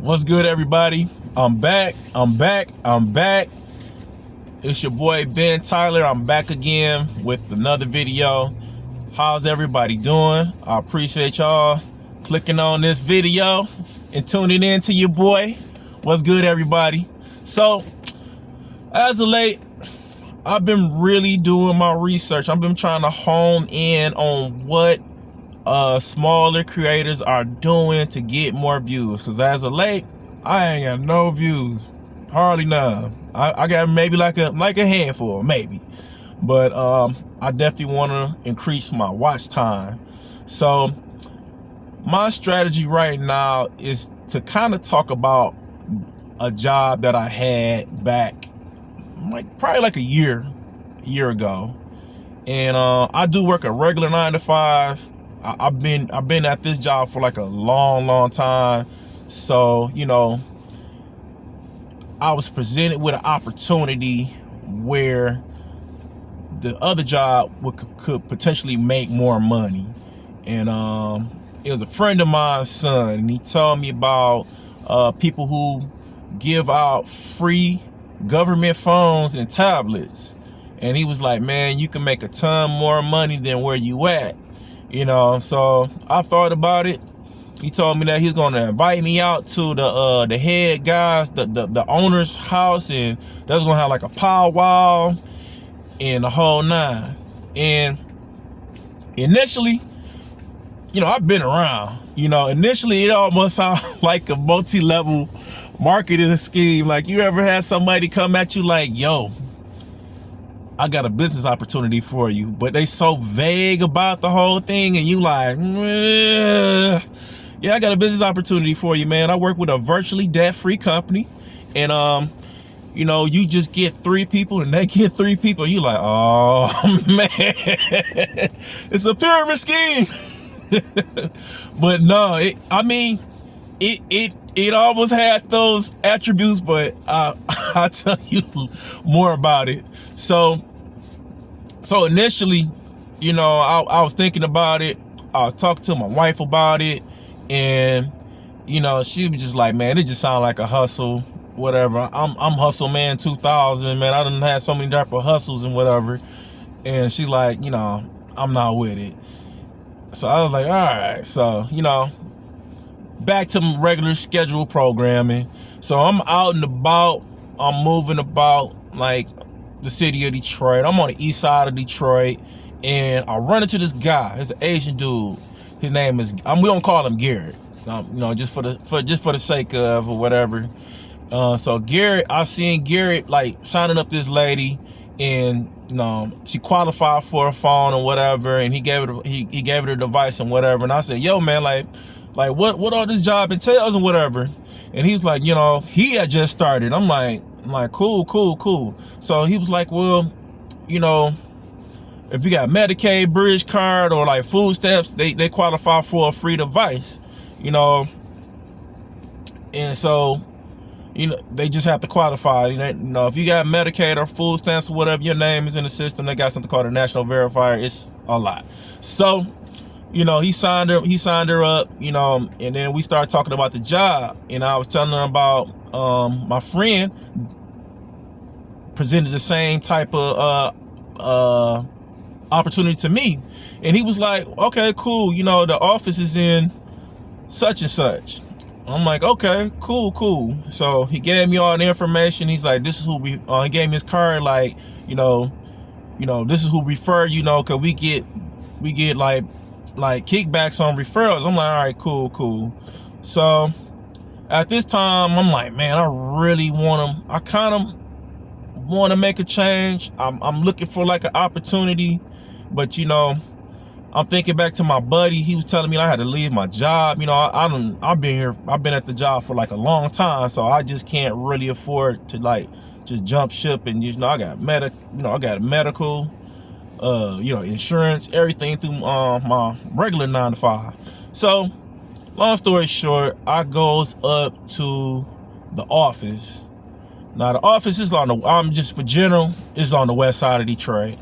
What's good, everybody? I'm back. It's your boy Ben Tyler. I'm back again with another video. How's everybody doing? I appreciate y'all clicking on this video and tuning in to your boy. What's good, everybody? So, as of late, I've been really doing my research. I've been trying to hone in on what smaller creators are doing to get more views, because as of late I ain't got no views, hardly none. I got maybe like a handful, maybe, but I definitely want to increase my watch time. So my strategy right now is to kind of talk about a job that I had back probably like a year ago, and I do work a regular 9-to-5. I've been at this job for like a long time. So, you know, I was presented with an opportunity where the other job could potentially make more money. And it was a friend of mine's son, and he told me about people who give out free government phones and tablets. And he was like, man, you can make a ton more money than where you at. You know, so I thought about it. He told me that he's gonna invite me out to the head guys, the owner's house, and that's gonna have like a powwow and the whole nine. And initially, you know, I've been around. You know, initially it almost sounded like a multi-level marketing scheme. Like, you ever had somebody come at you like, yo, I got a business opportunity for you, but they so vague about the whole thing, and you like, yeah, I got a business opportunity for you, man. I work with a virtually debt-free company, and you know, you just get 3 people and they get 3 people. You like, oh man, it's a pyramid scheme. But no, it almost had those attributes, but I'll tell you more about it. So initially, you know, I was thinking about it. I was talking to my wife about it, and you know, she was just like, man, it just sounded like a hustle, whatever. I'm hustle man 2000, man. I done had so many type of hustles and whatever. And she's like, you know, I'm not with it. So I was like, all right. So, you know, back to my regular schedule programming. So I'm out and about. I'm moving about like the city of Detroit. I'm on the east side of Detroit, and I run into this guy. He's an Asian dude. His name is, we don't call him Garrett, you know, just for the sake of or whatever. So Garrett, I seen Garrett like signing up this lady, and you know, she qualified for a phone or whatever, and he gave her the device and whatever. And I said, yo man, like what all this job entails and whatever. And he was like, you know, he had just started. I'm like cool. So he was like, well, you know, if you got Medicaid, Bridge card, or like food stamps, they qualify for a free device, you know. And so, you know, they just have to qualify. You know, if you got Medicaid or food stamps or whatever, your name is in the system. They got something called a national verifier. It's a lot. So, you know, he signed her up, you know, and then we started talking about the job, and I was telling her about my friend presented the same type of opportunity to me, and he was like, okay, cool, you know, the office is in such and such. I'm like, okay, cool. So he gave me all the information. He's like, this is who he gave me his card, like, you know, this is who refer, you know, cause we get like kickbacks on referrals. I'm like, all right, cool. So at this time, I'm like, man, I kind of want to make a change. I'm looking for like an opportunity, but you know, I'm thinking back to my buddy. He was telling me I had to leave my job. You know, I've been at the job for like a long time, so I just can't really afford to like just jump ship. And you know, I got medical, you know, insurance, everything through my regular 9-to-5. So long story short, I goes up to the office. Now the office is just for general, is on the west side of Detroit.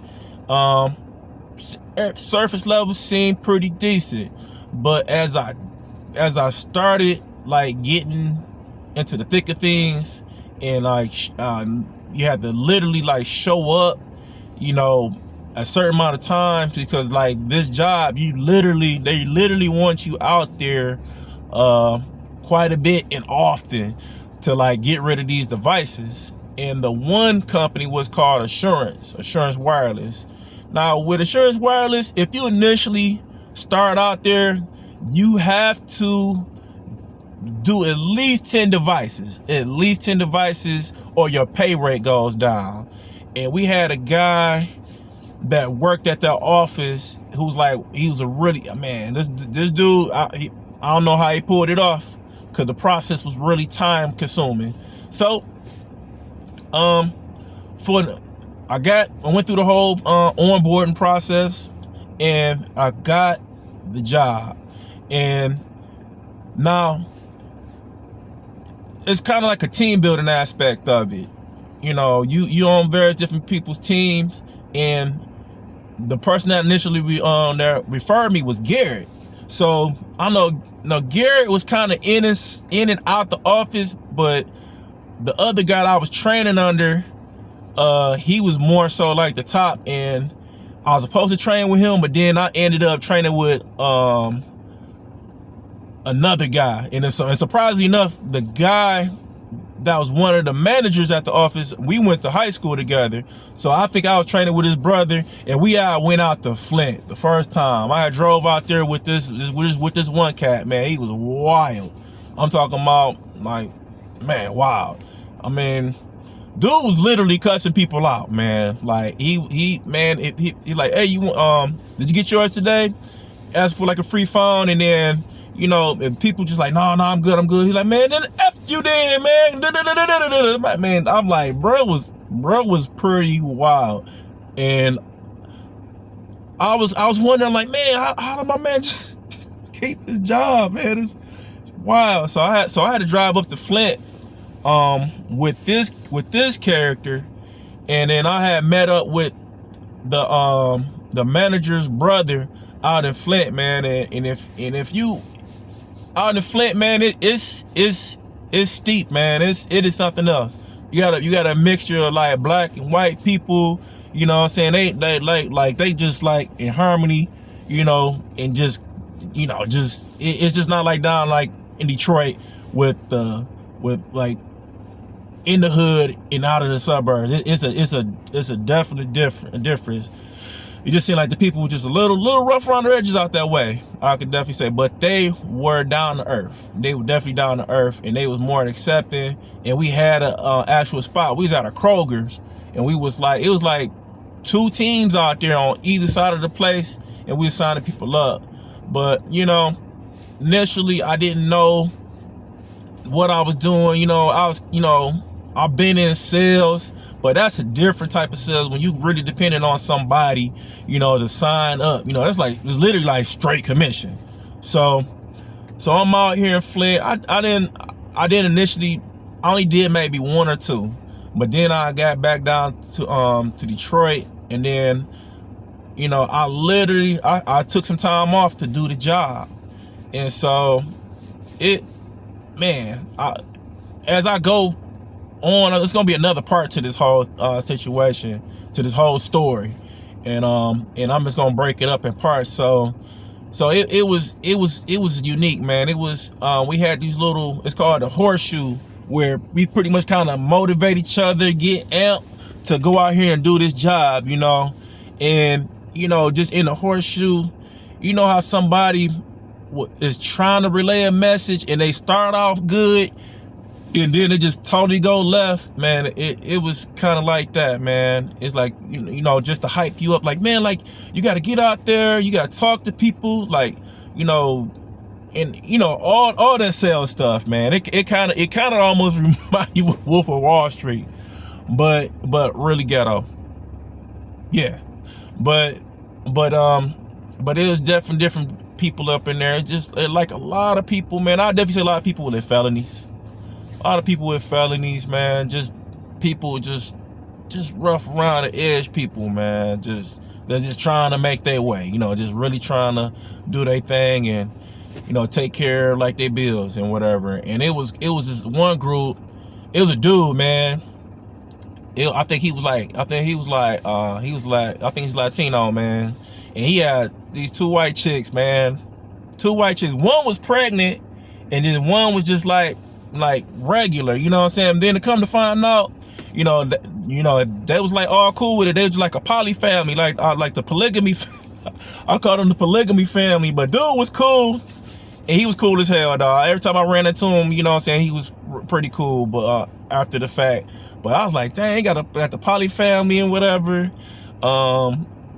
Surface level seemed pretty decent, but as I started like getting into the thick of things, and like you had to literally like show up, you know, a certain amount of time, because like this job, they literally want you out there quite a bit and often to like get rid of these devices. And the one company was called Assurance Wireless. Now with Assurance Wireless, if you initially start out there, you have to do at least 10 devices, or your pay rate goes down. And we had a guy that worked at that office who's like, he was a really, man, this dude, I don't know how he pulled it off, because the process was really time consuming. So I went through the whole onboarding process, and I got the job. And now it's kind of like a team building aspect of it. You know, you on various different people's teams, and the person that initially referred me was Garrett. So I know Garrett was kind of in and out the office, but the other guy that I was training under, he was more so like the top, and I was supposed to train with him, but then I ended up training with another guy. And surprisingly enough, the guy that was one of the managers at the office, we went to high school together. So I think I was training with his brother, and we went out to Flint the first time. I had drove out there with this one cat, man. He was wild. I'm talking about, like, man, wild. I mean, dude was literally cussing people out, man. Like he like, hey, did you get yours today? Asked for like a free phone, and then, you know, if people just like, no, I'm good. He's like, man, then F you then, man. Man, I'm like, bro was pretty wild. And I was wondering, like, man, how did my man just keep this job, man? It's wild. So I had to drive up to Flint with this character, and then I had met up with the manager's brother out in Flint, man. And if you out in Flint, man, it's steep, man. It is something else. You got a mixture of like black and white people, you know what I'm saying? They just like in harmony, you know, and just, you know, it's just not like down like in Detroit with like in the hood and out of the suburbs. It's a definite difference. You just seem like the people were just a little rough around the edges out that way, I could definitely say. But they were down to earth. They were definitely down to earth, and they was more accepting. And we had a actual spot. We was at a Kroger's, and it was like 2 teams out there on either side of the place, and we were signing people up. But, you know, initially I didn't know what I was doing. You know, I've been in sales, but that's a different type of sales when you really depending on somebody, you know, to sign up. You know, it's literally like straight commission. So I'm out here in Flint. I didn't initially, I only did maybe 1 or 2, but then I got back down to Detroit, and then, you know, I took some time off to do the job. And so as I go on, it's gonna be another part to this whole situation, to this whole story, and I'm just gonna break it up in parts. So it was unique, man. It was we had these little, it's called a horseshoe, where we pretty much kind of motivate each other, get amped to go out here and do this job, you know. And, you know, just in the horseshoe, you know how somebody is trying to relay a message and they start off good, and then it just totally go left, man. It was kind of like that, man. It's like, you know, just to hype you up, like, man, like, you got to get out there, you got to talk to people, like, you know, and, you know, all that sales stuff, man. It kind of almost reminds you of Wolf of Wall Street, but really ghetto. Yeah, but it was definitely different people up in there. It's just like a lot of people, man. I definitely say a lot of people with felonies. A lot of people with felonies, man. Just people just rough around the edge people, man. They're just trying to make their way, you know, just really trying to do their thing. And you know, take care of like their bills and whatever. And it was this one group. It was a dude, man. I think he's Latino, man. And he had these 2 white chicks, man. 2 white chicks. One was pregnant, and then one was just like regular, you know what I'm saying? Then to come to find out, you know, they was like all cool with it. They was like a poly family, like the polygamy. I called them the polygamy family, but dude was cool, and he was cool as hell, dog. Every time I ran into him, you know what I'm saying, he was pretty cool. But after the fact, but I was like, dang, he got the poly family and whatever.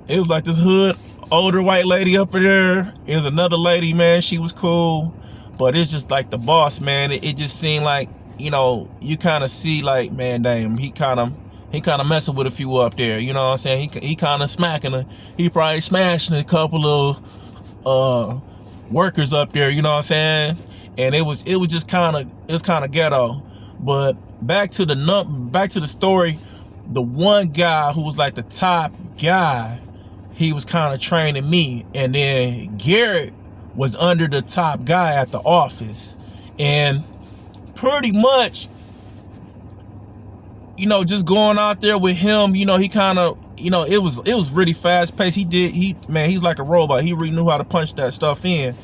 It was like this hood older white lady up there. It was another lady, man. She was cool, but it's just like the boss, man. It just seemed like, you know, you kind of see like, man, damn, he kind of messing with a few up there, you know what I'm saying? He kind of smacking her. He probably smashing a couple of workers up there, you know what I'm saying? And it was just kind of ghetto. But back to the story, the one guy who was like the top guy, he was kind of training me, and then Garrett was under the top guy at the office, and pretty much, you know, just going out there with him, you know, he kind of, you know, it was really fast paced. He's like a robot. He really knew how to punch that stuff in,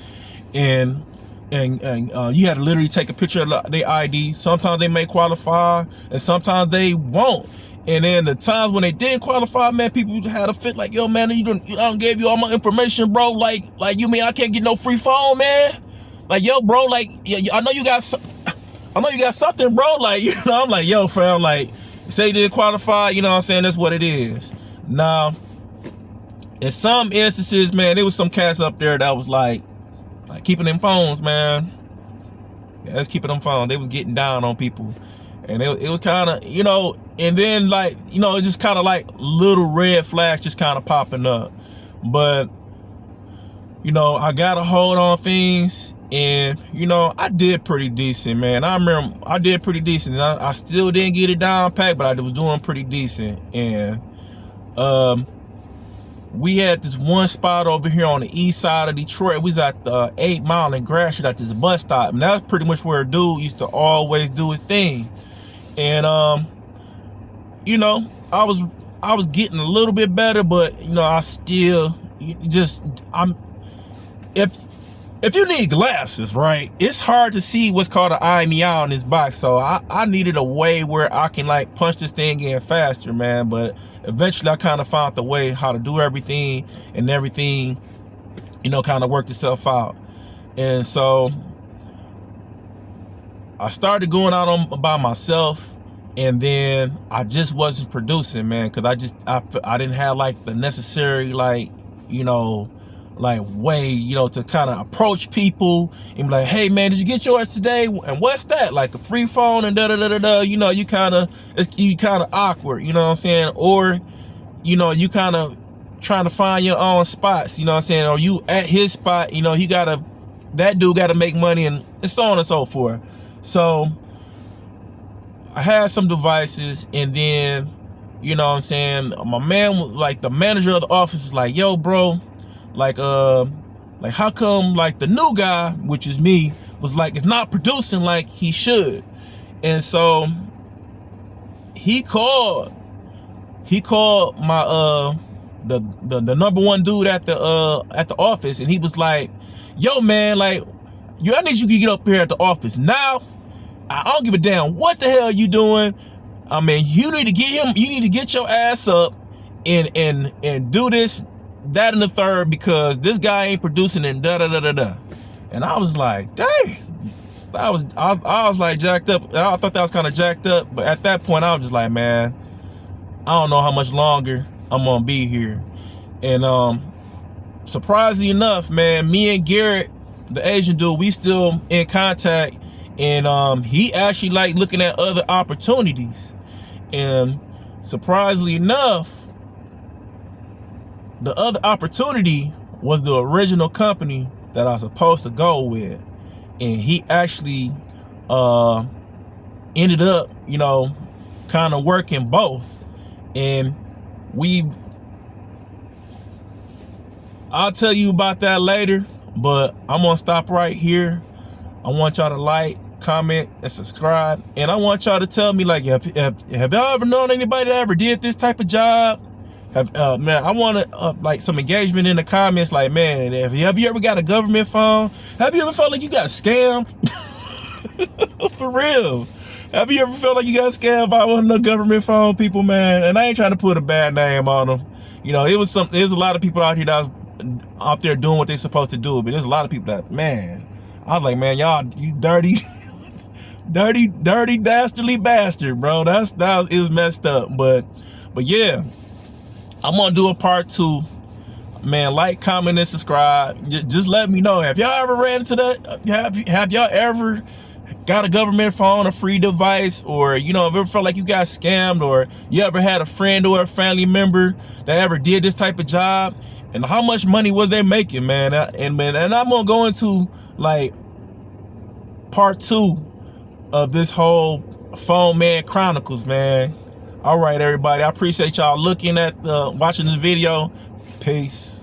and you had to literally take a picture of their ID. Sometimes they may qualify, and sometimes they won't. And then the times when they did qualify, man, people had a fit like, yo, man, I don't gave you all my information, bro. Like you mean I can't get no free phone, man? Like, yo, bro, like, yeah, I know you got something, bro. Like, you know, I'm like, yo, fam, like, say you didn't qualify, you know what I'm saying? That's what it is. Now, in some instances, man, there was some cats up there that was like keeping them phones, man. Yeah, that's keeping them phones. They was getting down on people. And it was kind of, you know, and then like, you know, it just kind of like little red flags just kind of popping up. But, you know, I got a hold on things, and, you know, I did pretty decent, man. I remember I did pretty decent. I still didn't get it down packed, but I was doing pretty decent. And we had this one spot over here on the east side of Detroit. We was at the 8 Mile and Gratiot at this bus stop, and that's pretty much where a dude used to always do his thing. And you know, I was getting a little bit better, but, you know, I still if you need glasses, right, it's hard to see what's called an eye me out in this box. So I needed a way where I can like punch this thing in faster, man. But eventually I kind of found the way how to do everything, and everything, you know, kind of worked itself out. And so I started going out on by myself, and then I just wasn't producing, man, because I didn't have like the necessary, like, you know, like way, you know, to kind of approach people and be like, hey, man, did you get yours today? And what's that? Like a free phone and da-da-da-da-da. You know, you kind of awkward, you know what I'm saying? Or, you know, you kind of trying to find your own spots, you know what I'm saying? Or you at his spot, you know, that dude got to make money, and so on and so forth. So I had some devices, and then, you know what I'm saying, my man, like the manager of the office, was like, yo, bro, like how come like the new guy, which is me, was like, it's not producing like he should. And so he called my the number one dude at the office, and he was like, yo, man, like, I need you to get up here at the office now. I don't give a damn what the hell you doing. I mean, you need to get your ass up and do this, that, and the third, because this guy ain't producing, and da da da da da. And I was like, dang. I was like jacked up. I thought that was kind of jacked up, but at that point I was just like, man, I don't know how much longer I'm gonna be here. And surprisingly enough, man, me and Garrett, the Asian dude, we still in contact. And he actually like looking at other opportunities. And surprisingly enough, the other opportunity was the original company that I was supposed to go with. And he actually ended up, you know, kind of working both. And I'll tell you about that later. But I'm gonna stop right here. I want y'all to like, comment, and subscribe. And I want y'all to tell me, like, have y'all ever known anybody that ever did this type of job? Man, I want to like some engagement in the comments. Like, man, have you ever got a government phone? Have you ever felt like you got scammed? For real. Have you ever felt like you got scammed by one of the government phone people, man? And I ain't trying to put a bad name on them. You know, there's a lot of people out here that was out there doing what they're supposed to do, but there's a lot of people that, man, I was like, man, y'all, you dirty, dirty, dastardly bastard, bro. That is messed up. But yeah, I'm gonna do a part 2. Man, like, comment, and subscribe. Just let me know. Have y'all ever ran into that? Have y'all ever got a government phone, a free device, or, you know, ever felt like you got scammed, or you ever had a friend or a family member that ever did this type of job? And how much money was they making, man? And I'm gonna go into like part 2 of this whole Phone Man Chronicles, man. All right, everybody. I appreciate y'all looking at watching this video. Peace.